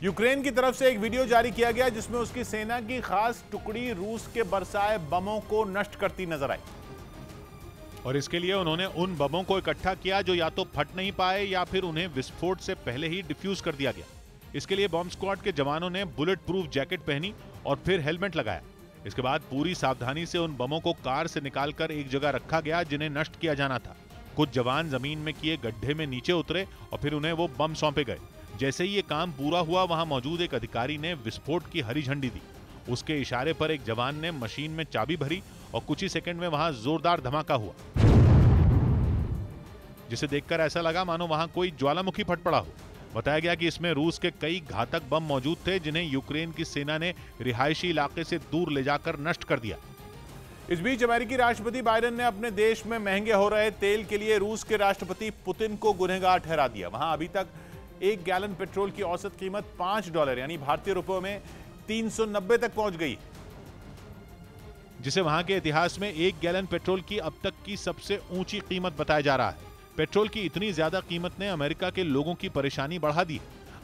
Ukraine की तरफ से एक वीडियो जारी किया गया जिसमें उसकी सेना की खास टुकड़ी रूस के बरसाए बमों को नष्ट करती नजर आई। और इसके लिए उन्होंने उन बमों को इकट्ठा किया जो या तो फट नहीं पाए या फिर उन्हें विस्फोट से पहले ही डिफ्यूज कर दिया गया। इसके लिए बॉम्ब स्क्वाड के जवानों ने बुलेट प्रूफ जैकेट पहनी और फिर हेलमेट लगाया। इसके बाद पूरी सावधानी से उन बमों को कार से निकालकर एक जगह रखा गया जिन्हें नष्ट किया जाना था। कुछ जवान जमीन में किए गड्ढे में नीचे उतरे और फिर उन्हें वो बम सौंपे गए। जैसे ही ये काम पूरा हुआ, वहां मौजूद एक अधिकारी ने विस्फोट की हरी झंडी दी। उसके इशारे पर एक जवान ने मशीन में चाबी भरी और कुछ ही सेकंड में वहां जोरदार धमाका हुआ, जिसे देखकर ऐसा लगा मानो वहां कोई ज्वालामुखी फट पड़ा हो। बताया गया कि इसमें रूस के कई घातक बम मौजूद थे जिन्हें यूक्रेन की सेना ने रिहायशी इलाके से दूर ले जाकर नष्ट कर दिया। इस बीच अमेरिकी राष्ट्रपति बाइडेन ने अपने देश में महंगे हो रहे तेल के लिए रूस के राष्ट्रपति पुतिन को गुनहगार ठहरा दिया। वहां अभी तक 1 गैलन पेट्रोल की औसत कीमत $5 यानी भारतीय रुपयों में 390 तक पहुंच गई, जिसे वहां के इतिहास में 1 गैलन पेट्रोल की अब तक की सबसे ऊंची कीमत बताया जा रहा है। पेट्रोल की इतनी ज्यादा कीमत ने अमेरिका के लोगों की परेशानी बढ़ा दी।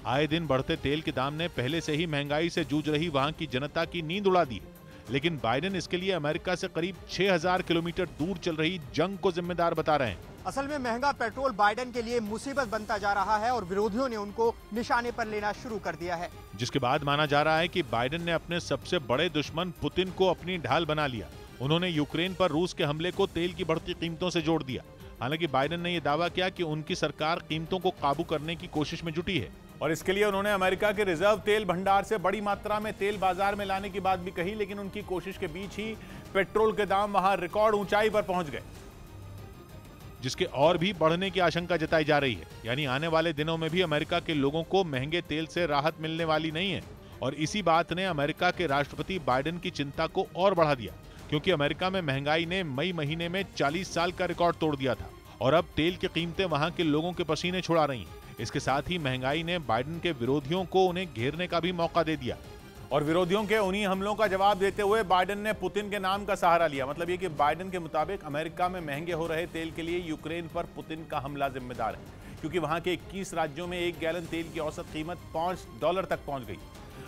आए दिन बढ़ते तेल के दाम ने पहले से ही महंगाई से जूझ रही वहां की जनता की नींद उड़ा दी है। लेकिन बाइडेन इसके लिए अमेरिका से करीब 6000 किलोमीटर दूर चल रही जंग को जिम्मेदार बता रहे हैं। असल में महंगा पेट्रोल बाइडेन के लिए मुसीबत बनता जा रहा है और विरोधियों ने उनको निशाने पर लेना शुरू कर दिया है, जिसके बाद माना जा रहा है कि बाइडेन ने अपने सबसे बड़े दुश्मन पुतिन को अपनी ढाल बना लिया। उन्होंने यूक्रेन पर रूस के हमले को तेल की बढ़ती कीमतों से जोड़ दिया। हालांकि बाइडेन ने यह दावा किया कि उनकी सरकार कीमतों को काबू करने की कोशिश में जुटी है और इसके लिए उन्होंने अमेरिका के रिजर्व तेल भंडार से बड़ी मात्रा में तेल बाजार में लाने की बात भी कही। लेकिन उनकी कोशिश के बीच ही पेट्रोल के दाम वहां रिकॉर्ड ऊंचाई पर पहुंच गए, जिसके और भी बढ़ने की आशंका जताई जा रही है। यानी आने वाले दिनों में भी अमेरिका के लोगों को महंगे तेल से राहत मिलने वाली नहीं है। और इसी बात ने अमेरिका के राष्ट्रपति बाइडेन की चिंता को और बढ़ा दिया, क्योंकि अमेरिका में महंगाई ने मई महीने में 40 साल का रिकॉर्ड तोड़ दिया था और अब तेल की कीमतें वहां के लोगों के पसीने छुड़ा रही हैं। इसके साथ ही महंगाई ने बाइडेन के विरोधियों को उन्हें घेरने का भी मौका दे दिया और विरोधियों के उन्हीं हमलों का जवाब देते हुए बाइडेन ने पुतिन के नाम का सहारा लिया। मतलब ये कि बाइडेन के मुताबिक अमेरिका में महंगे हो रहे तेल के लिए यूक्रेन पर पुतिन का हमला जिम्मेदार है, क्योंकि वहां के 21 राज्यों में 1 गैलन तेल की औसत कीमत $5 तक पहुंच गई।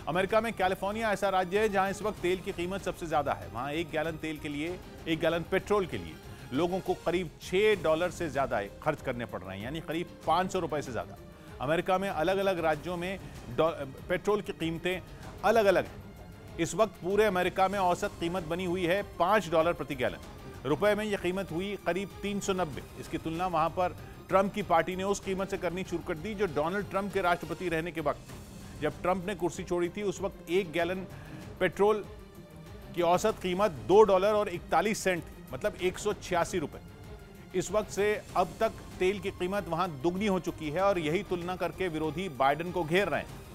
अमेरिका में कैलिफोर्निया ऐसा राज्य है जहां इस वक्त तेल की कीमत सबसे ज्यादा है। वहां 1 गैलन तेल के लिए, 1 गैलन पेट्रोल के लिए लोगों को करीब $6 से ज्यादा खर्च करने पड़ रहे हैं, यानी करीब ₹500 से ज्यादा। अमेरिका में अलग अलग राज्यों में पेट्रोल की कीमतें अलग अलग हैं। इस वक्त पूरे अमेरिका में औसत कीमत बनी हुई है $5 प्रति गैलन। रुपए में यह कीमत हुई करीब 390। इसकी तुलना वहां पर ट्रंप की पार्टी ने उस कीमत से करनी शुरू कर दी जो डोनाल्ड ट्रंप के राष्ट्रपति रहने के वक्त, जब ट्रंप ने कुर्सी छोड़ी थी, उस वक्त 1 गैलन पेट्रोल की औसत कीमत $2.41 थी, मतलब 186 रुपए। इस वक्त से अब तक तेल की कीमत वहां दुगनी हो चुकी है और यही तुलना करके विरोधी बाइडेन को घेर रहे हैं।